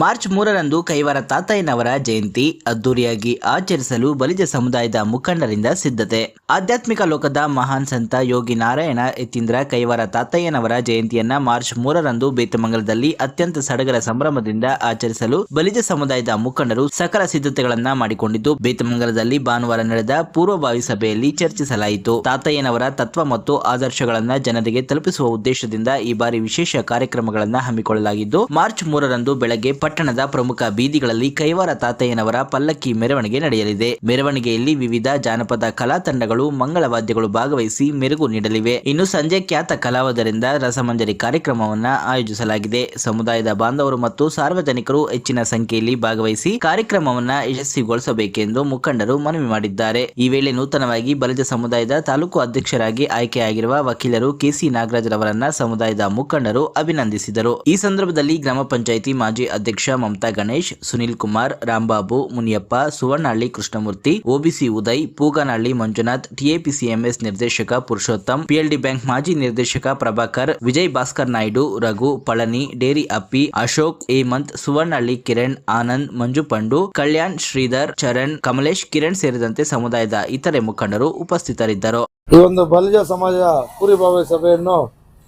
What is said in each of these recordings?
March 3ರಂದು Kaivara ತಾತಯ್ಯನವರ ಜಯಂತಿ ಅದ್ದೂರಿಯಾಗಿ ಆಚರಿಸಲು ಬಲಿಜ ಸಮುದಾಯದ ಮುಖಂಡರಿಂದ ಸಿದ್ಧತೆ. ಆಧ್ಯಾತ್ಮಿಕ ಲೋಕದ ಮಹಾನ್ ಸಂತ ಯೋಗಿ ನಾರಾಯಣ ಯತೀಂದ್ರ ಕೈವಾರ ತಾತಯ್ಯನವರ ಜಯಂತಿಯನ್ನ ಮಾರ್ಚ್ 3ರಂದು ಬೇತಮಂಗಲದಲ್ಲಿ ಅತ್ಯಂತ ಸಡಗರ ಸಂಭ್ರಮದಿಂದ ಆಚರಿಸಲು ಬಲಿಜ ಸಮುದಾಯದ ಮುಖಂಡರು ಸಕಲ ಸಿದ್ಧತೆಗಳನ್ನ ಮಾಡಿಕೊಂಡಿದ್ದು, ಬೇತಮಂಗಲದಲ್ಲಿ ಭಾನುವಾರ ನಡೆದ ಪೂರ್ವಭಾವಿ ಸಭೆಯಲ್ಲಿ ಚರ್ಚಿಸಲಾಯಿತು. ತಾತಯ್ಯನವರ ತತ್ವ ಮತ್ತು ಆದರ್ಶಗಳನ್ನ ಜನರಿಗೆ ತಲುಪಿಸುವ ಉದ್ದೇಶದಿಂದ ಈ ಬಾರಿ ವಿಶೇಷ ಕಾರ್ಯಕ್ರಮಗಳನ್ನ ಹಮ್ಮಿಕೊಳ್ಳಲಾಗಿದ್ದು, ಮಾರ್ಚ್ 3ರಂದು ಬೆಳಗ್ಗೆ ಪಟ್ಟಣದ ಪ್ರಮುಖ ಬೀದಿಗಳಲ್ಲಿ ಕೈವಾರ ತಾತಯ್ಯನವರ ಪಲ್ಲಕ್ಕಿ ಮೆರವಣಿಗೆ ನಡೆಯಲಿದೆ. ಮೆರವಣಿಗೆಯಲ್ಲಿ ವಿವಿಧ ಜಾನಪದ ಕಲಾ ತಂಡಗಳು, ಮಂಗಳವಾದ್ಯಗಳು ಭಾಗವಹಿಸಿ ಮೆರುಗು ನೀಡಲಿವೆ. ಇನ್ನು ಸಂಜೆ ಖ್ಯಾತ ಕಲಾವಿದರಿಂದ ರಸಮಂಜರಿ ಕಾರ್ಯಕ್ರಮವನ್ನ ಆಯೋಜಿಸಲಾಗಿದೆ. ಸಮುದಾಯದ ಬಾಂಧವರು ಮತ್ತು ಸಾರ್ವಜನಿಕರು ಹೆಚ್ಚಿನ ಸಂಖ್ಯೆಯಲ್ಲಿ ಭಾಗವಹಿಸಿ ಕಾರ್ಯಕ್ರಮವನ್ನ ಯಶಸ್ವಿಗೊಳಿಸಬೇಕೆಂದು ಮುಖಂಡರು ಮನವಿ ಮಾಡಿದ್ದಾರೆ. ಈ ವೇಳೆ ನೂತನವಾಗಿ ಬಲಿಜ ಸಮುದಾಯದ ತಾಲೂಕು ಅಧ್ಯಕ್ಷರಾಗಿ ಆಯ್ಕೆಯಾಗಿರುವ ವಕೀಲರು ಕೆಸಿ ನಾಗರಾಜರವರನ್ನ ಸಮುದಾಯದ ಮುಖಂಡರು ಅಭಿನಂದಿಸಿದರು. ಈ ಸಂದರ್ಭದಲ್ಲಿ ಗ್ರಾಮ ಪಂಚಾಯಿತಿ ಮಾಜಿ ಅಧ್ಯಕ್ಷ ಮಮತಾ ಗಣೇಶ್, ಸುನಿಲ್ ಕುಮಾರ್, ರಾಂಬಾಬು, ಮುನಿಯಪ್ಪ, ಸುವರ್ಣಹಳ್ಳಿ ಕೃಷ್ಣಮೂರ್ತಿ, ಓಬಿಸಿ ಉದಯ್, ಪೂಗನಹಳ್ಳಿ ಮಂಜುನಾಥ್, ಟಿಎಪಿಸಿಎಂಎಸ್ ನಿರ್ದೇಶಕ ಪುರುಷೋತ್ತಮ್, ಪಿಎಲ್ಡಿ ಬ್ಯಾಂಕ್ ಮಾಜಿ ನಿರ್ದೇಶಕ ಪ್ರಭಾಕರ್, ವಿಜಯ್ ಭಾಸ್ಕರ್ ನಾಯ್ಡು, ರಘು, ಪಳನಿ, ಡೇರಿ ಅಪ್ಪಿ, ಅಶೋಕ್, ಹೇಮಂತ್, ಸುವರ್ಣಹಳ್ಳಿ ಕಿರಣ್, ಆನಂದ್, ಮಂಜು ಪಂಡು, ಕಲ್ಯಾಣ್, ಶ್ರೀಧರ್, ಚರಣ್, ಕಮಲೇಶ್, ಕಿರಣ್ ಸೇರಿದಂತೆ ಸಮುದಾಯದ ಇತರೆ ಮುಖಂಡರು ಉಪಸ್ಥಿತರಿದ್ದರು. ಈ ಒಂದು ಬಲಿಜ ಸಮಾಜ ಪೂರ್ವಭಾವಿ ಸಭೆಯನ್ನು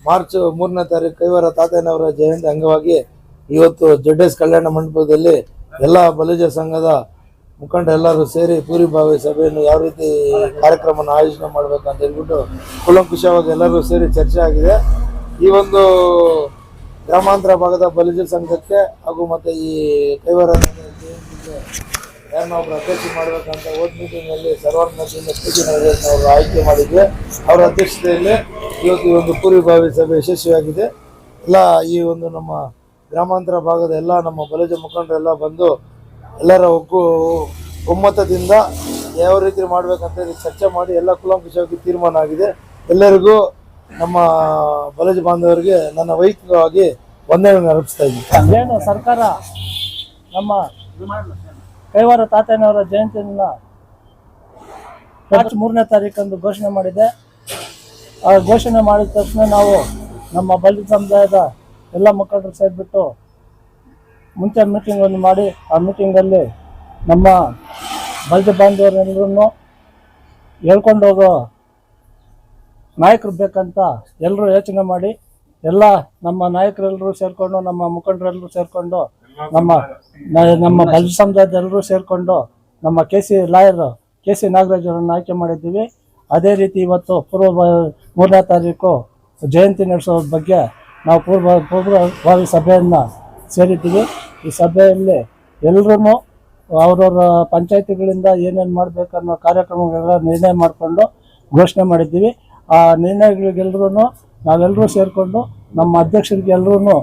ಮಾರ್ಚ್ 3ನೇ ತಾರೀಕು ಕೈವಾರ ತಾತಯ್ಯನವರ ಜಯಂತಿ ಅಂಗವಾಗಿ ಇವತ್ತು ಜೆಡ್ಎಸ್ ಕಲ್ಯಾಣ ಮಂಟಪದಲ್ಲಿ ಎಲ್ಲ ಬಲಿಜ ಸಂಘದ ಮುಖಂಡ ಎಲ್ಲರೂ ಸೇರಿ ಪೂರ್ವಭಾವಿ ಸಭೆಯನ್ನು ಯಾವ ರೀತಿ ಕಾರ್ಯಕ್ರಮವನ್ನು ಆಯೋಜನೆ ಮಾಡಬೇಕಂತ ಹೇಳ್ಬಿಟ್ಟು ಕೂಲಂಕುಷವಾಗಿ ಎಲ್ಲರೂ ಸೇರಿ ಚರ್ಚೆ ಆಗಿದೆ. ಈ ಒಂದು ಗ್ರಾಮಾಂತರ ಭಾಗದ ಬಲಿಜ ಸಂಘಕ್ಕೆ ಹಾಗೂ ಮತ್ತು ಈ ಕೈವಾರ ಜಯಂತಿಗೆ ಯಾರನ್ನ ಒಬ್ಬರು ಅಧ್ಯಕ್ಷ ಮಾಡಬೇಕಂತ ಹೋದ ಮೀಟಿಂಗಲ್ಲಿ ಸರ್ವಾನುಮತದಿಂದ ಅವರು ಆಯ್ಕೆ ಮಾಡಿದ್ವಿ. ಅವರ ಅಧ್ಯಕ್ಷತೆಯಲ್ಲಿ ಇವತ್ತು ಈ ಒಂದು ಪೂರ್ವಭಾವಿ ಸಭೆ ಯಶಸ್ವಿಯಾಗಿದೆ. ಎಲ್ಲ ಈ ಒಂದು ನಮ್ಮ ಗ್ರಾಮಾಂತರ ಭಾಗದ ಎಲ್ಲ ನಮ್ಮ ಬಲಿಜ ಮುಖಂಡರೆಲ್ಲ ಬಂದು ಎಲ್ಲರ ಒಮ್ಮತದಿಂದ ಯಾವ ರೀತಿ ಮಾಡಬೇಕಂತ ಚರ್ಚೆ ಮಾಡಿ ಎಲ್ಲ ಕೂಲಂಕುಷವಾಗಿ ತೀರ್ಮಾನ ಆಗಿದೆ. ಎಲ್ಲರಿಗೂ ನಮ್ಮ ಬಲಿಜ ಬಾಂಧವರಿಗೆ ನನ್ನ ವೈಯಕ್ತಿಕವಾಗಿ ವಂದನೆಗಳನ್ನು ಅರ್ಪಿಸ್ತಾ ಇದ್ದೀನಿ. ಏನು ಸರ್ಕಾರ ನಮ್ಮ ಕೈವಾರ ತಾತಯ್ಯನವರ ಜಯಂತಿಯನ್ನು ಮಾರ್ಚ್ 3ನೇ ತಾರೀಕಂದು ಘೋಷಣೆ ಮಾಡಿದೆ. ಆ ಘೋಷಣೆ ಮಾಡಿದ ತಕ್ಷಣ ನಾವು ನಮ್ಮ ಬಲಿಜ ಸಮುದಾಯದ ಎಲ್ಲ ಮುಖಂಡರು ಸೇರಿಬಿಟ್ಟು ಮುಂಚೆ ಮೀಟಿಂಗನ್ನು ಮಾಡಿ ಆ ಮೀಟಿಂಗಲ್ಲಿ ನಮ್ಮ ಬಲಿಜ ಬಾಂಧವರೆಲ್ಲರೂ ಹೇಳ್ಕೊಂಡು ಹೋಗೋ ನಾಯಕರು ಬೇಕಂತ ಎಲ್ಲರೂ ಯೋಚನೆ ಮಾಡಿ ಎಲ್ಲ ನಮ್ಮ ನಾಯಕರೆಲ್ಲರೂ ಸೇರಿಕೊಂಡು ನಮ್ಮ ಮುಖಂಡರೆಲ್ಲರೂ ಸೇರಿಕೊಂಡು ನಮ್ಮ ಬಲಿಜ ಸಮುದಾಯದ ಎಲ್ಲರೂ ಸೇರಿಕೊಂಡು ನಮ್ಮ ಲಾಯರ್ ಕೆಸಿ ನಾಗರಾಜರನ್ನು ಆಯ್ಕೆ ಮಾಡಿದ್ದೀವಿ. ಅದೇ ರೀತಿ ಇವತ್ತು 3ನೇ ತಾರೀಕು ಜಯಂತಿ ನಡೆಸೋ ಬಗ್ಗೆ ನಾವು ಪೂರ್ವಭಾವಿ ಸಭೆಯನ್ನು ಸೇರಿದ್ದೀವಿ. ಈ ಸಭೆಯಲ್ಲಿ ಎಲ್ಲರೂ ಅವ್ರವ್ರ ಪಂಚಾಯತಿಗಳಿಂದ ಏನೇನು ಮಾಡಬೇಕನ್ನೋ ಕಾರ್ಯಕ್ರಮಗಳೆಲ್ಲ ನಿರ್ಣಯ ಮಾಡಿಕೊಂಡು ಘೋಷಣೆ ಮಾಡಿದ್ದೀವಿ. ಆ ನಿರ್ಣಯಗಳಿಗೆಲ್ಲರೂ ನಾವೆಲ್ಲರೂ ಸೇರಿಕೊಂಡು ನಮ್ಮ ಅಧ್ಯಕ್ಷರಿಗೆ ಎಲ್ಲರೂ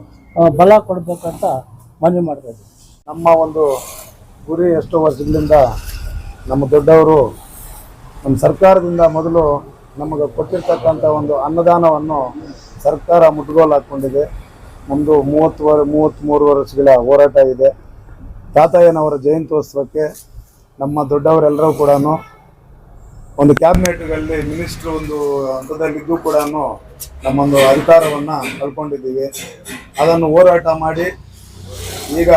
ಬಲ ಕೊಡಬೇಕಂತ ಮನವಿ ಮಾಡ್ತಾಯಿದ್ದೀವಿ. ನಮ್ಮ ಒಂದು ಗುರಿ ಎಷ್ಟೋ ವರ್ಷಗಳಿಂದ ನಮ್ಮ ದೊಡ್ಡವರು ನಮ್ಮ ಸರ್ಕಾರದಿಂದ ಮೊದಲು ನಮಗೆ ಕೊಟ್ಟಿರ್ತಕ್ಕಂಥ ಒಂದು ಅನ್ನದಾನವನ್ನು ಸರ್ಕಾರ ಮುಟ್ಟುಗೋಲು ಹಾಕ್ಕೊಂಡಿದೆ. ನಮ್ಮದು 33 ವರ್ಷಗಳ ಹೋರಾಟ ಇದೆ. ತಾತಯ್ಯನವರ ಜಯಂತ್ಯೋತ್ಸವಕ್ಕೆ ನಮ್ಮ ದೊಡ್ಡವರೆಲ್ಲರೂ ಕೂಡ ಒಂದು ಕ್ಯಾಬಿನೆಟ್ಗಳಲ್ಲಿ ಮಿನಿಸ್ಟ್ರು ಒಂದು ಹಂತದಲ್ಲಿದ್ದು ಕೂಡ ನಮ್ಮೊಂದು ಅಧಿಕಾರವನ್ನು ಕಳ್ಕೊಂಡಿದ್ದೀವಿ. ಅದನ್ನು ಹೋರಾಟ ಮಾಡಿ ಈಗ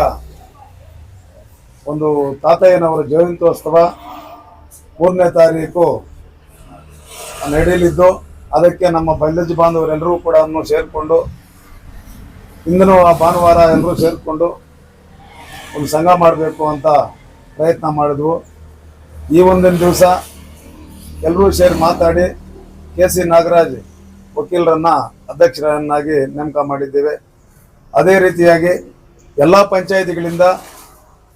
ಒಂದು ತಾತಯ್ಯನವರ ಜಯಂತ್ಯೋತ್ಸವ 3ನೇ ತಾರೀಕು ನಡೆಯಲಿದ್ದು, ಅದಕ್ಕೆ ನಮ್ಮ ಬಲಿಜ ಬಾಂಧವರೆಲ್ಲರೂ ಕೂಡ ಸೇರಿಕೊಂಡು ಇಂದನೂ ಆ ಭಾನುವಾರ ಎಲ್ಲರೂ ಸೇರಿಕೊಂಡು ಒಂದು ಸಂಘ ಮಾಡಬೇಕು ಅಂತ ಪ್ರಯತ್ನ ಮಾಡಿದ್ವು. ಈ ಒಂದಿನ ದಿವಸ ಎಲ್ಲರೂ ಸೇರಿ ಮಾತಾಡಿ ಕೆಸಿ ನಾಗರಾಜ್ ವಕೀಲರನ್ನ ಅಧ್ಯಕ್ಷರನ್ನಾಗಿ ನೇಮಕ ಮಾಡಿದ್ದೇವೆ. ಅದೇ ರೀತಿಯಾಗಿ ಎಲ್ಲ ಪಂಚಾಯಿತಿಗಳಿಂದ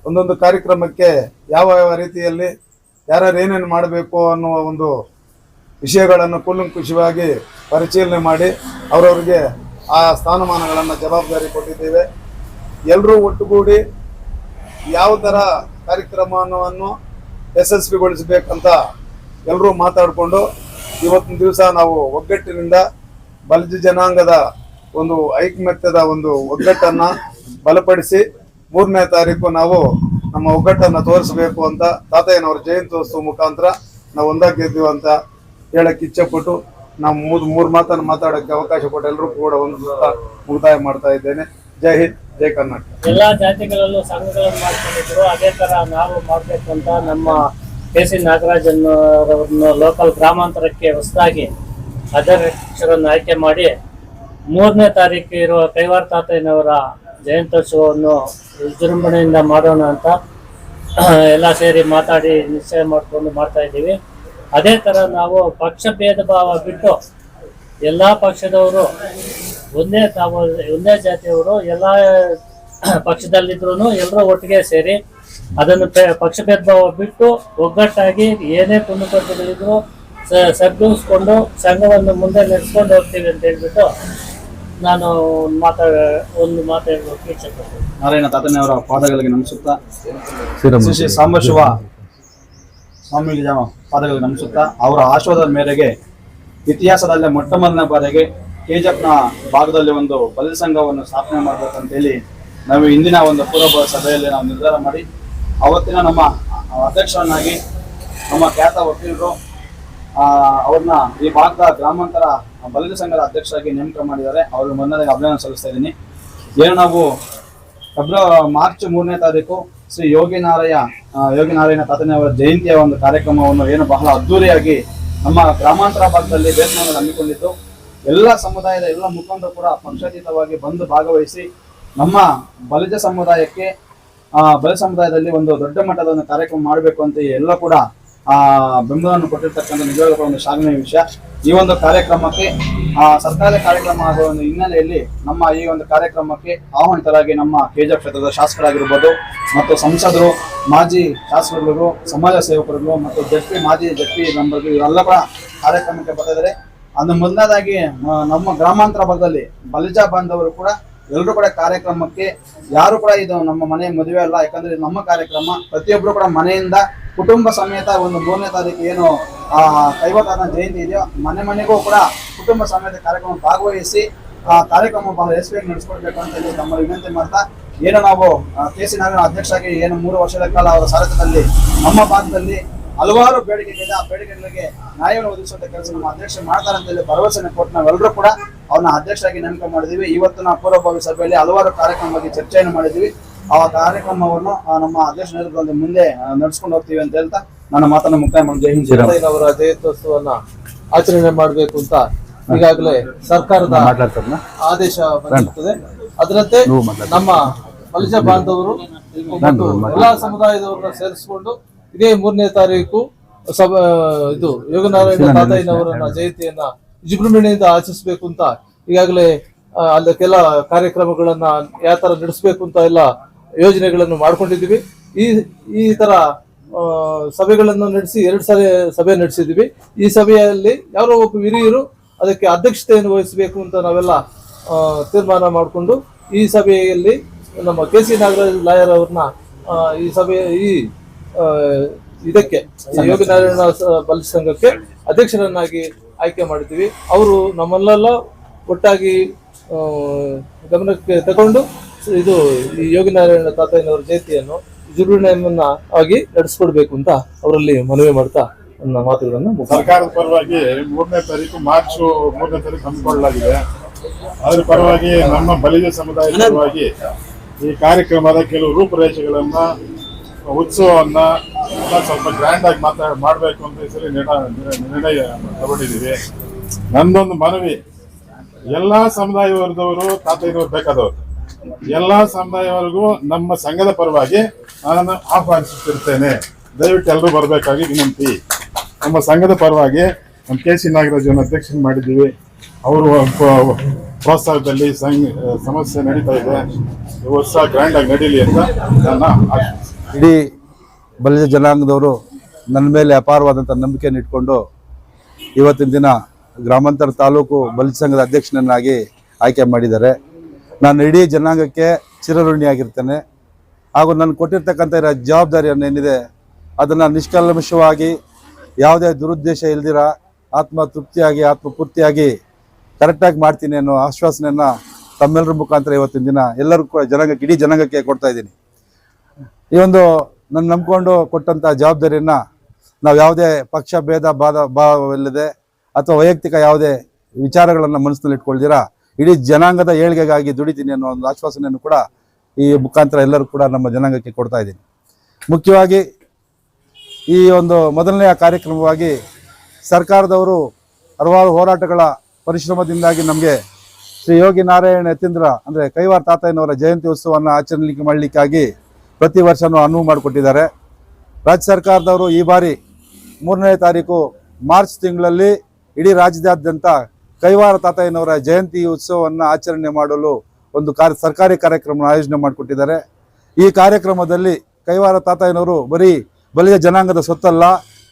ಒಂದೊಂದು ಕಾರ್ಯಕ್ರಮಕ್ಕೆ ಯಾವ ರೀತಿಯಲ್ಲಿ ಯಾರ್ಯಾರು ಏನೇನು ಮಾಡಬೇಕು ಅನ್ನುವ ಒಂದು ವಿಷಯಗಳನ್ನು ಕೂಲಂಕುಷವಾಗಿ ಪರಿಶೀಲನೆ ಮಾಡಿ ಅವರವ್ರಿಗೆ ಆ ಸ್ಥಾನಮಾನಗಳನ್ನು ಜವಾಬ್ದಾರಿ ಕೊಟ್ಟಿದ್ದೇವೆ. ಎಲ್ಲರೂ ಒಟ್ಟುಗೂಡಿ ಯಾವ ಥರ ಕಾರ್ಯಕ್ರಮವನ್ನು ಯಶಸ್ವಿಗೊಳಿಸಬೇಕಂತ ಎಲ್ಲರೂ ಮಾತಾಡಿಕೊಂಡು ಇವತ್ತಿನ ದಿವಸ ನಾವು ಒಗ್ಗಟ್ಟಿನಿಂದ ಬಲಿಜ ಜನಾಂಗದ ಒಂದು ಐಕಮತ್ಯದ ಒಂದು ಒಗ್ಗಟ್ಟನ್ನು ಬಲಪಡಿಸಿ 3ನೇ ತಾರೀಕು ನಾವು ನಮ್ಮ ಒಗ್ಗಟ್ಟನ್ನು ತೋರಿಸಬೇಕು ಅಂತ ತಾತಯ್ಯನವರ ಜಯಂತ್ಯೋತ್ಸವ ಮುಖಾಂತರ ನಾವು ಒಂದಾಗಿದ್ದೀವಿ ಅಂತ ಹೇಳಕ್ಕೆ ಇಚ್ಛೆಪಟ್ಟು ನಾವು ಮೂರು ಮಾತನ್ನು ಮಾತಾಡೋಕ್ಕೆ ಅವಕಾಶ ಕೊಟ್ಟು ಎಲ್ಲರೂ ಕೂಡ ಒಂದು ಮುಕ್ತಾಯ ಮಾಡ್ತಾ ಇದ್ದೇನೆ. ಜೈ ಹಿಂದ್. ಜೈ ಕರ್ನಾಟಕ. ಎಲ್ಲಾ ಜಾತಿಗಳಲ್ಲೂ ಸಂಘಗಳನ್ನು ಮಾಡ್ಕೊಂಡಿದ್ರು. ಅದೇ ತರ ನಾವು ಮಾಡ್ಬೇಕು ಅಂತ ನಮ್ಮ ಕೆ.ಸಿ. ನಾಗರಾಜನ್ ಅವರನ್ನು ಲೋಕಲ್ ಗ್ರಾಮಾಂತರಕ್ಕೆ ಹೊಸದಾಗಿ ಅಧ್ಯಕ್ಷರನ್ನು ಆಯ್ಕೆ ಮಾಡಿ 3ನೇ ತಾರೀಕು ಇರುವ ಕೈವಾರ ತಾತಯ್ಯನವರ ಜಯಂತ್ಯೋತ್ಸವವನ್ನು ವಿಜೃಂಭಣೆಯಿಂದ ಮಾಡೋಣ ಅಂತ ಎಲ್ಲ ಸೇರಿ ಮಾತಾಡಿ ನಿಶ್ಚಯ ಮಾಡಿಕೊಂಡು ಮಾಡ್ತಾ ಇದ್ದೀವಿ. ಅದೇ ಥರ ನಾವು ಪಕ್ಷ ಭೇದ ಭಾವ ಬಿಟ್ಟು ಎಲ್ಲ ಪಕ್ಷದವರು ಒಂದೇ ಜಾತಿಯವರು ಎಲ್ಲ ಪಕ್ಷದಲ್ಲಿದ್ರು ಎಲ್ಲರೂ ಒಟ್ಟಿಗೆ ಸೇರಿ ಅದನ್ನು ಪಕ್ಷ ಭೇದ ಭಾವ ಬಿಟ್ಟು ಒಗ್ಗಟ್ಟಾಗಿ ಏನೇ ಕುಂದುಕೊರತೆಗಳಿದ್ರು ಸರಿದೂಗಿಸ್ಕೊಂಡು ಸಂಘವನ್ನು ಮುಂದೆ ನಡೆಸ್ಕೊಂಡು ಹೋಗ್ತೀವಿ ಅಂತ ಹೇಳ್ಬಿಟ್ಟು ನಾನು ಒಂದು ಮಾತು ಹೇಳೋಕೆ ಇಚ್ಛೆಪಡ್ತೀನಿ. ನಾರಾಯಣ ತಾತಯ್ಯನವರ ಪಾದಗಳಿಗೆ ನಮಿಸುತ್ತಾ, ಶ್ರೀ ಸಾಂಬಶಿವ ಸ್ವಾಮಿಗಳ ಪಾದಗಳಿಗೆ ನಮಿಸುತ್ತಾ, ಅವರ ಆಶೀರ್ವಾದದ ಮೇರೆಗೆ ಇತಿಹಾಸದಲ್ಲೇ ಮೊಟ್ಟ ಮೊದಲನೇ ಬಾರಿಗೆ ಕೆಜಿಎಫ್ನ ಭಾಗದಲ್ಲಿ ಒಂದು ಬಲಿಜ ಸಂಘವನ್ನು ಸ್ಥಾಪನೆ ಮಾಡಬೇಕಂತೇಳಿ ನಾವು ಇಂದಿನ ಒಂದು ಪೂರ್ವ ಸಭೆಯಲ್ಲಿ ನಾವು ನಿರ್ಧಾರ ಮಾಡಿ ಅವತ್ತಿನ ನಮ್ಮ ಅಧ್ಯಕ್ಷರನ್ನಾಗಿ ನಮ್ಮ ಖ್ಯಾತ ವಕೀಲರು ಅವ್ರನ್ನ ಈ ಭಾಗದ ಗ್ರಾಮಾಂತರ ಬಲಿಜ ಸಂಘದ ಅಧ್ಯಕ್ಷರಾಗಿ ನೇಮಕ ಮಾಡಿದ್ದಾರೆ. ಅವ್ರಿಗೆ ಮೊದಲನೇ ಅಭಿನಂದನೆ ಸಲ್ಲಿಸ್ತಾ ಇದ್ದೀನಿ. ಏನು ನಾವು ಮಾರ್ಚ್ 3ನೇ ತಾರೀಕು ಶ್ರೀ ಯೋಗಿ ನಾರಾಯಣ ತಾತಯ್ಯನವರ ಜಯಂತಿಯ ಒಂದು ಕಾರ್ಯಕ್ರಮವನ್ನು ಏನು ಬಹಳ ಅದ್ದೂರಿಯಾಗಿ ನಮ್ಮ ಗ್ರಾಮಾಂತರ ಭಾಗದಲ್ಲಿ ಬೇಸನಲ್ಲಿ ಹಮ್ಮಿಕೊಂಡಿದ್ದು, ಎಲ್ಲ ಸಮುದಾಯದ ಎಲ್ಲ ಮುಖಂಡರು ಕೂಡ ಪಕ್ಷಾತೀತವಾಗಿ ಬಂದು ಭಾಗವಹಿಸಿ ನಮ್ಮ ಬಲಿಜ ಸಮುದಾಯದಲ್ಲಿ ಒಂದು ದೊಡ್ಡ ಮಟ್ಟದ ಒಂದು ಕಾರ್ಯಕ್ರಮ ಮಾಡಬೇಕು ಅಂತ ಎಲ್ಲ ಕೂಡ ಬೆಂಬಲವನ್ನು ಕೊಟ್ಟಿರ್ತಕ್ಕಂಥ ನಿಜವಾಗ್ಲೂ ಒಂದು ಶ್ಲಾಘನೀಯ ವಿಷಯ. ಈ ಒಂದು ಕಾರ್ಯಕ್ರಮಕ್ಕೆ ಸರ್ಕಾರದ ಕಾರ್ಯಕ್ರಮ ಆಗುವ ಒಂದು ಹಿನ್ನೆಲೆಯಲ್ಲಿ ನಮ್ಮ ಈ ಒಂದು ಕಾರ್ಯಕ್ರಮಕ್ಕೆ ಆಹ್ವಾನಿತರಾಗಿ ನಮ್ಮ ಕೆಜಿಎಫ್ ಕ್ಷೇತ್ರದ ಶಾಸಕರಾಗಿರ್ಬೋದು ಮತ್ತು ಸಂಸದರು, ಮಾಜಿ ಶಾಸಕರುಗಳು, ಸಮಾಜ ಸೇವಕರುಗಳು ಮತ್ತು ಮಾಜಿ ಜಡ್ಪಿ ಮೆಂಬರ್ಗಳು ಇವರೆಲ್ಲ ಕೂಡ ಕಾರ್ಯಕ್ರಮಕ್ಕೆ ಬರ್ತಿದ್ದಾರೆ. ಅದು ಮೊದಲನೇದಾಗಿ ನಮ್ಮ ಗ್ರಾಮಾಂತರ ಭಾಗದಲ್ಲಿ ಬಲಿಜ ಬಾಂಧವರು ಕೂಡ ಎಲ್ಲರೂ ಕೂಡ ಕಾರ್ಯಕ್ರಮಕ್ಕೆ ಯಾರು ಕೂಡ ಇದು ನಮ್ಮ ಮನೆ ಮದುವೆ ಅಲ್ಲ, ಯಾಕಂದ್ರೆ ಇದು ನಮ್ಮ ಕಾರ್ಯಕ್ರಮ. ಪ್ರತಿಯೊಬ್ಬರು ಕೂಡ ಮನೆಯಿಂದ ಕುಟುಂಬ ಸಮೇತ ಒಂದು 3ನೇ ತಾರೀಕು ಏನು ಕೈವಾರ ಜಯಂತಿ ಇದೆಯೋ ಮನೆಗೂ ಕೂಡ ಕುಟುಂಬ ಸಮೇತ ಕಾರ್ಯಕ್ರಮ ಭಾಗವಹಿಸಿ ಕಾರ್ಯಕ್ರಮ ಬಹಳ ಯಶಸ್ವಿಯಾಗಿ ನಡೆಸ್ಕೊಡ್ಬೇಕು ಅಂತ ಹೇಳಿ ನಮ್ಮ ವಿನಂತಿ ಮಾಡ್ತಾ, ಏನು ನಾವು ಕೆ.ಸಿ. ನಾರಾಯಣ ಅಧ್ಯಕ್ಷರಾಗಿ ಏನು 3 ವರ್ಷದ ಕಾಲ ಅವರ ಸಾರಥ್ಯದಲ್ಲಿ ನಮ್ಮ ಭಾಗದಲ್ಲಿ ಹಲವಾರು ಬೇಡಿಕೆಗಳಿದೆ. ಆ ಬೇಡಿಕೆಗಳಿಗೆ ನ್ಯಾಯವನ್ನು ಒದಗಿಸುವಂತ ಕೆಲಸ ನಮ್ಮ ಅಧ್ಯಕ್ಷ ಮಾಡ್ತಾರೆ ಅಂತ ಹೇಳಿ ಭರವಸೆನ ಕೊಟ್ಟು ನಾವೆಲ್ಲರೂ ಕೂಡ ಅವ್ರನ್ನ ಅಧ್ಯಕ್ಷರಾಗಿ ನೇಮಕ ಮಾಡಿದ್ದೀವಿ. ಇವತ್ತಿನ ಪೂರ್ವಭಾವಿ ಸಭೆಯಲ್ಲಿ ಹಲವಾರು ಕಾರ್ಯಕ್ರಮ ಬಗ್ಗೆ ಚರ್ಚೆಯನ್ನು ಮಾಡಿದ್ದೀವಿ. ಆ ಕಾರ್ಯಕ್ರಮವನ್ನು ನಮ್ಮ ಅಧ್ಯಕ್ಷ ನೇತೃತ್ವದಲ್ಲಿ ಮುಂದೆ ನಡೆಸ್ಕೊಂಡು ಹೋಗ್ತೀವಿ ಅಂತ ಹೇಳ್ತಾ ನನ್ನ ಮಾತನ್ನು ಮುಕ್ತಾಯ ಮಾಡಿ ಜೈ ಹಿಂದ್. ಅವರ ಜಯಂತ್ಯೋತ್ಸವನ್ನ ಆಚರಣೆ ಮಾಡಬೇಕು ಅಂತ ಈಗಾಗಲೇ ಸರ್ಕಾರದ ಆದೇಶ ಬಂದಿರುತ್ತದೆ. ಅದರಂತೆ ನಮ್ಮ ಬಲಿಜ ಬಾಂಧವರು ಮತ್ತು ಎಲ್ಲಾ ಸಮುದಾಯದವರನ್ನ ಸೇರಿಸಿಕೊಂಡು ಇದೇ 3ನೇ ತಾರೀಕು ಇದು ಯೋಗನಾರಾಯಣ ತಾತಯ್ಯನವರನ್ನ ಜಯಂತಿಯನ್ನ ವಿಜೃಂಭಣೆಯಿಂದ ಆಚರಿಸಬೇಕು ಅಂತ ಈಗಾಗಲೇ ಅಲ್ಲಿ ಕೆಲ ಕಾರ್ಯಕ್ರಮಗಳನ್ನ ಯಾವ ತರ ನಡೆಸಬೇಕು ಅಂತ ಎಲ್ಲ ಯೋಜನೆಗಳನ್ನು ಮಾಡ್ಕೊಂಡಿದ್ದೀವಿ. ಈ ತರ ಸಭೆಗಳನ್ನು ನಡೆಸಿ 2 ಸಾರಿ ಸಭೆ ನಡೆಸಿದ್ದೀವಿ. ಈ ಸಭೆಯಲ್ಲಿ ಯಾರೋ ಒಬ್ಬ ಹಿರಿಯರು ಅದಕ್ಕೆ ಅಧ್ಯಕ್ಷತೆಯನ್ನು ವಹಿಸಬೇಕು ಅಂತ ನಾವೆಲ್ಲ ತೀರ್ಮಾನ ಮಾಡಿಕೊಂಡು ಈ ಸಭೆಯಲ್ಲಿ ನಮ್ಮ ಕೆ.ಸಿ. ನಾಗರಾಜ್ ಲಾಯರ್ ಅವ್ರನ್ನ ಇದಕ್ಕೆ ಯೋಗಿ ನಾರಾಯಣ ಬಲಿಜ ಸಂಘಕ್ಕೆ ಅಧ್ಯಕ್ಷರನ್ನಾಗಿ ಆಯ್ಕೆ ಮಾಡಿದ್ದೀವಿ. ಅವರು ನಮ್ಮಲ್ಲೆಲ್ಲ ಒಟ್ಟಾಗಿ ಗಮನಕ್ಕೆ ತಗೊಂಡು ಇದು ಈ ಯೋಗಿ ನಾರಾಯಣ ತಾತಯ್ಯನವರ ಜಯಂತಿಯನ್ನು ವಿಜೃಂಭಣೆಯನ್ನ ಆಗಿ ನಡೆಸ್ಕೊಡ್ಬೇಕು ಅಂತ ಅವರಲ್ಲಿ ಮನವಿ ಮಾಡ್ತಾ ನನ್ನ ಮಾತುಗಳನ್ನು ಸರ್ಕಾರದ ಪರವಾಗಿ 3ನೇ ತಾರೀಕು ಮಾರ್ಚ್ 3ನೇ ತಾರೀಕು ಹಮ್ಮಿಕೊಳ್ಳಲಾಗಿದೆ. ಅದರ ಪರವಾಗಿ ನಮ್ಮ ಬಲಿಜ ಸಮುದಾಯದ ಪರವಾಗಿ ಈ ಕಾರ್ಯಕ್ರಮದ ಕೆಲವು ರೂಪುರೇಷೆಗಳನ್ನ ಉತ್ಸವವನ್ನ ಸ್ವಲ್ಪ ಗ್ರ್ಯಾಂಡ್ ಆಗಿ ಮಾಡಬೇಕು ಅಂತ ಈ ಸರಿ ನಿರ್ಣಯ ತಗೊಂಡಿದ್ದೀವಿ. ನಂದೊಂದು ಮನವಿ, ಎಲ್ಲಾ ಸಮುದಾಯ ವರ್ಗದವರು ತಾತಯ್ಯನವರು ಬೇಕಾದವರು ಎಲ್ಲಾ ಸಮುದಾಯವರೆಗೂ ನಮ್ಮ ಸಂಘದ ಪರವಾಗಿ ನಾನು ಆಹ್ವಾನಿಸುತ್ತಿರ್ತೇನೆ. ದಯವಿಟ್ಟು ಎಲ್ಲರೂ ಬರಬೇಕಾಗಿ ವಿನಂತಿ. ನಮ್ಮ ಸಂಘದ ಪರವಾಗಿ ನಮ್ಮ ಕೆ.ಸಿ. ನಾಗರಾಜನ ಅಧ್ಯಕ್ಷ ಮಾಡಿದ್ದೀವಿ. ಅವರು ಪ್ರೋತ್ಸಾಹದಲ್ಲಿ ಸಮಸ್ಯೆ ನಡೀತಾ ಇದೆ. ಈ ವರ್ಷ ಗ್ರ್ಯಾಂಡ್ ಆಗಿ ನಡೀಲಿ ಅಂತ ನನ್ನ ಇಡೀ ಬಲಿಜ ಜನಾಂಗದವರು ನನ್ನ ಮೇಲೆ ಅಪಾರವಾದಂಥ ನಂಬಿಕೆಯನ್ನು ಇಟ್ಕೊಂಡು ಇವತ್ತಿನ ದಿನ ಗ್ರಾಮಾಂತರ ತಾಲೂಕು ಬಲಿಜ ಸಂಘದ ಅಧ್ಯಕ್ಷನನ್ನಾಗಿ ಆಯ್ಕೆ ಮಾಡಿದ್ದಾರೆ. ನಾನು ಇಡೀ ಜನಾಂಗಕ್ಕೆ ಚಿರಋಣಿಯಾಗಿರ್ತೇನೆ. ಹಾಗೂ ನಾನು ಕೊಟ್ಟಿರ್ತಕ್ಕಂಥ ಜವಾಬ್ದಾರಿಯನ್ನು ಏನಿದೆ ಅದನ್ನು ನಿಷ್ಕಲ್ಮಶವಾಗಿ ಯಾವುದೇ ದುರುದ್ದೇಶ ಇಲ್ದಿರ ಆತ್ಮತೃಪ್ತಿಯಾಗಿ ಆತ್ಮಪೂರ್ತಿಯಾಗಿ ಕರೆಕ್ಟಾಗಿ ಮಾಡ್ತೀನಿ ಅನ್ನೋ ಆಶ್ವಾಸನೆಯನ್ನು ತಮ್ಮೆಲ್ಲರ ಮುಖಾಂತರ ಇವತ್ತಿನ ದಿನ ಎಲ್ಲರೂ ಕೂಡ ಜನಾಂಗಕ್ಕೆ ಇಡೀ ಜನಾಂಗಕ್ಕೆ ಕೊಡ್ತಾ ಇದ್ದೀನಿ. ಈ ಒಂದು ನನ್ನ ನಂಬ್ಕೊಂಡು ಕೊಟ್ಟಂಥ ಜವಾಬ್ದಾರಿಯನ್ನು ನಾವು ಯಾವುದೇ ಪಕ್ಷ ಭೇದ ಭಾವವಿಲ್ಲದೆ ಅಥವಾ ವೈಯಕ್ತಿಕ ಯಾವುದೇ ವಿಚಾರಗಳನ್ನು ಮನಸ್ಸಿನಲ್ಲಿ ಇಟ್ಕೊಳ್ದಿರ ಇಡೀ ಜನಾಂಗದ ಏಳ್ಗೆಗಾಗಿ ದುಡಿತೀನಿ ಅನ್ನೋ ಒಂದು ಆಶ್ವಾಸನೆಯನ್ನು ಕೂಡ ಈ ಮುಖಾಂತರ ಎಲ್ಲರೂ ಕೂಡ ನಮ್ಮ ಜನಾಂಗಕ್ಕೆ ಕೊಡ್ತಾ ಇದ್ದೀನಿ. ಮುಖ್ಯವಾಗಿ ಈ ಒಂದು ಮೊದಲನೆಯ ಕಾರ್ಯಕ್ರಮವಾಗಿ ಸರ್ಕಾರದವರು ಹಲವಾರು ಹೋರಾಟಗಳ ಪರಿಶ್ರಮದಿಂದಾಗಿ ನಮಗೆ ಶ್ರೀ ಯೋಗಿ ನಾರಾಯಣ ಯತೀಂದ್ರ ಅಂದರೆ ಕೈವಾರ ತಾತಯ್ಯನವರ ಜಯಂತಿ ಉತ್ಸವವನ್ನು ಆಚರಣೆ ಮಾಡಲಿಕ್ಕಾಗಿ ಪ್ರತಿ ವರ್ಷವೂ ಅನುವು ಮಾಡಿಕೊಟ್ಟಿದ್ದಾರೆ. ರಾಜ್ಯ ಸರ್ಕಾರದವರು ಈ ಬಾರಿ 3ನೇ ತಾರೀಕು ಮಾರ್ಚ್ ತಿಂಗಳಲ್ಲಿ ಇಡೀ ರಾಜ್ಯದಾದ್ಯಂತ ಕೈವಾರ ತಾತಯ್ಯನವರ ಜಯಂತಿ ಉತ್ಸವವನ್ನು ಆಚರಣೆ ಮಾಡಲು ಒಂದು ಸರ್ಕಾರಿ ಕಾರ್ಯಕ್ರಮ ಆಯೋಜನೆ ಮಾಡಿಕೊಟ್ಟಿದ್ದಾರೆ. ಈ ಕಾರ್ಯಕ್ರಮದಲ್ಲಿ ಕೈವಾರ ತಾತಯ್ಯನವರು ಬರೀ ಬಲಿಜ ಜನಾಂಗದ ಸೊತ್ತಲ್ಲ,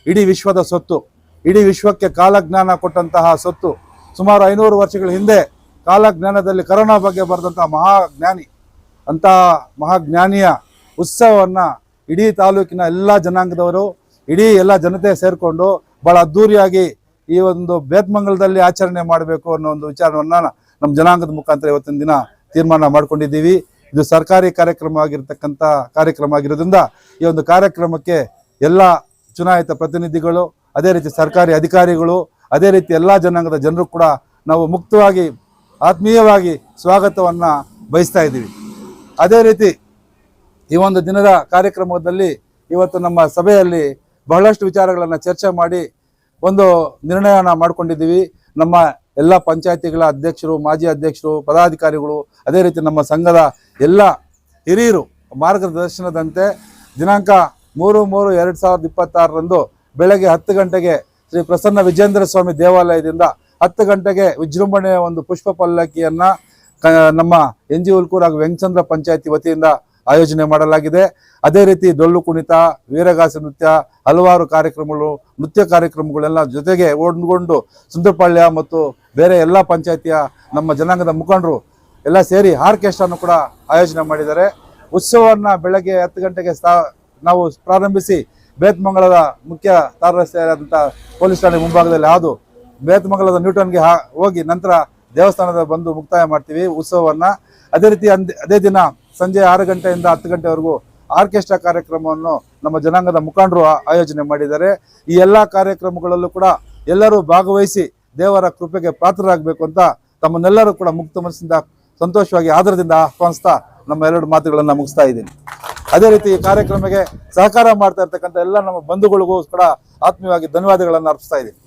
ಇಡೀ ವಿಶ್ವದ ಸೊತ್ತು, ಇಡೀ ವಿಶ್ವಕ್ಕೆ ಕಾಲಜ್ಞಾನ ಕೊಟ್ಟಂತಹ ಸೊತ್ತು. ಸುಮಾರು 500 ವರ್ಷಗಳ ಹಿಂದೆ ಕಾಲಜ್ಞಾನದಲ್ಲಿ ಕರೋನಾ ಬಗ್ಗೆ ಬರೆದಂತಹ ಮಹಾಜ್ಞಾನಿಯ ಉತ್ಸವವನ್ನು ಇಡೀ ತಾಲೂಕಿನ ಎಲ್ಲ ಜನಾಂಗದವರು, ಇಡೀ ಎಲ್ಲ ಜನತೆ ಸೇರಿಕೊಂಡು ಭಾಳ ಅದ್ಧೂರಿಯಾಗಿ ಈ ಒಂದು ಬೇತ್ಮಂಗಲದಲ್ಲಿ ಆಚರಣೆ ಮಾಡಬೇಕು ಅನ್ನೋ ಒಂದು ವಿಚಾರವನ್ನು ನಮ್ಮ ಜನಾಂಗದ ಮುಖಾಂತರ ಇವತ್ತಿನ ದಿನ ತೀರ್ಮಾನ ಮಾಡ್ಕೊಂಡಿದ್ದೀವಿ. ಇದು ಸರ್ಕಾರಿ ಕಾರ್ಯಕ್ರಮ ಆಗಿರೋದ್ರಿಂದ ಈ ಒಂದು ಕಾರ್ಯಕ್ರಮಕ್ಕೆ ಎಲ್ಲ ಚುನಾಯಿತ ಪ್ರತಿನಿಧಿಗಳು, ಅದೇ ರೀತಿ ಸರ್ಕಾರಿ ಅಧಿಕಾರಿಗಳು, ಅದೇ ರೀತಿ ಎಲ್ಲ ಜನಾಂಗದ ಜನರು ಕೂಡ ನಾವು ಮುಕ್ತವಾಗಿ ಆತ್ಮೀಯವಾಗಿ ಸ್ವಾಗತವನ್ನು ಬಯಸ್ತಾ ಇದ್ದೀವಿ. ಅದೇ ರೀತಿ ಈ ಒಂದು ದಿನದ ಕಾರ್ಯಕ್ರಮದಲ್ಲಿ ಇವತ್ತು ನಮ್ಮ ಸಭೆಯಲ್ಲಿ ಬಹಳಷ್ಟು ವಿಚಾರಗಳನ್ನು ಚರ್ಚೆ ಮಾಡಿ ಒಂದು ನಿರ್ಣಯನ ಮಾಡ್ಕೊಂಡಿದ್ದೀವಿ. ನಮ್ಮ ಎಲ್ಲ ಪಂಚಾಯತಿಗಳ ಅಧ್ಯಕ್ಷರು, ಮಾಜಿ ಅಧ್ಯಕ್ಷರು, ಪದಾಧಿಕಾರಿಗಳು, ಅದೇ ರೀತಿ ನಮ್ಮ ಸಂಘದ ಎಲ್ಲ ಹಿರಿಯರು ಮಾರ್ಗದರ್ಶನದಂತೆ ದಿನಾಂಕ 3/3/2026 ಬೆಳಗ್ಗೆ 10 ಗಂಟೆಗೆ ಶ್ರೀ ಪ್ರಸನ್ನ ವಿಜೇಂದ್ರ ಸ್ವಾಮಿ ದೇವಾಲಯದಿಂದ 10 ಗಂಟೆಗೆ ವಿಜೃಂಭಣೆಯ ಒಂದು ಪುಷ್ಪ ಪಲ್ಲಕ್ಕಿಯನ್ನು ನಮ್ಮ NG ಹುಲ್ಕೂರು ಹಾಗೂ ವೆಂಕಚಂದ್ರ ಪಂಚಾಯತಿ ವತಿಯಿಂದ ಆಯೋಜನೆ ಮಾಡಲಾಗಿದೆ. ಅದೇ ರೀತಿ ಡೊಳ್ಳು ಕುಣಿತ, ವೀರಗಾಸೆ ನೃತ್ಯ, ಹಲವಾರು ನೃತ್ಯ ಕಾರ್ಯಕ್ರಮಗಳೆಲ್ಲ ಜೊತೆಗೆ ಒಳಗೊಂಡು ಸುಂದರಪಾಳ್ಯ ಮತ್ತು ಬೇರೆ ಎಲ್ಲ ಪಂಚಾಯತಿಯ ನಮ್ಮ ಜನಾಂಗದ ಮುಖಂಡರು ಎಲ್ಲ ಸೇರಿ ಆರ್ಕೆಸ್ಟ್ರಾನು ಕೂಡ ಆಯೋಜನೆ ಮಾಡಿದ್ದಾರೆ. ಉತ್ಸವವನ್ನು ಬೆಳಗ್ಗೆ 10 ಗಂಟೆಗೆ ನಾವು ಪ್ರಾರಂಭಿಸಿ ಬೇತ್ಮಂಗಲದ ಮುಖ್ಯ ತಾರಸ್ತೆಯಾದಂಥ ಪೊಲೀಸ್ ಠಾಣೆ ಮುಂಭಾಗದಲ್ಲಿ ಹಾದು ಬೇತ್ಮಂಗಲದ ನ್ಯೂಟನ್ಗೆ ಹೋಗಿ ನಂತರ ದೇವಸ್ಥಾನದ ಬಂದು ಮುಕ್ತಾಯ ಮಾಡ್ತೀವಿ ಉತ್ಸವವನ್ನು. ಅದೇ ರೀತಿ ಅದೇ ದಿನ ಸಂಜೆ 6 ಗಂಟೆಯಿಂದ 10 ಗಂಟೆವರೆಗೂ ಆರ್ಕೆಸ್ಟ್ರಾ ಕಾರ್ಯಕ್ರಮವನ್ನು ನಮ್ಮ ಜನಾಂಗದ ಮುಖಂಡರು ಆಯೋಜನೆ ಮಾಡಿದ್ದಾರೆ. ಈ ಎಲ್ಲ ಕಾರ್ಯಕ್ರಮಗಳಲ್ಲೂ ಕೂಡ ಎಲ್ಲರೂ ಭಾಗವಹಿಸಿ ದೇವರ ಕೃಪೆಗೆ ಪಾತ್ರರಾಗಬೇಕು ಅಂತ ತಮ್ಮನ್ನೆಲ್ಲರೂ ಕೂಡ ಮುಕ್ತ ಮನಸ್ಸಿಂದ ಸಂತೋಷವಾಗಿ ಆದರದಿಂದ ಆಹ್ವಾನಿಸ್ತಾ ನಮ್ಮ 2 ಮಾತುಗಳನ್ನು ಮುಗಿಸ್ತಾ ಇದ್ದೀನಿ. ಅದೇ ರೀತಿ ಈ ಕಾರ್ಯಕ್ರಮಕ್ಕೆ ಸಹಕಾರ ಮಾಡ್ತಾ ಇರ್ತಕ್ಕಂಥ ಎಲ್ಲ ನಮ್ಮ ಬಂಧುಗಳಿಗೂ ಕೂಡ ಆತ್ಮೀಯವಾಗಿ ಧನ್ಯವಾದಗಳನ್ನು ಅರ್ಪಿಸ್ತಾ ಇದ್ದೀನಿ.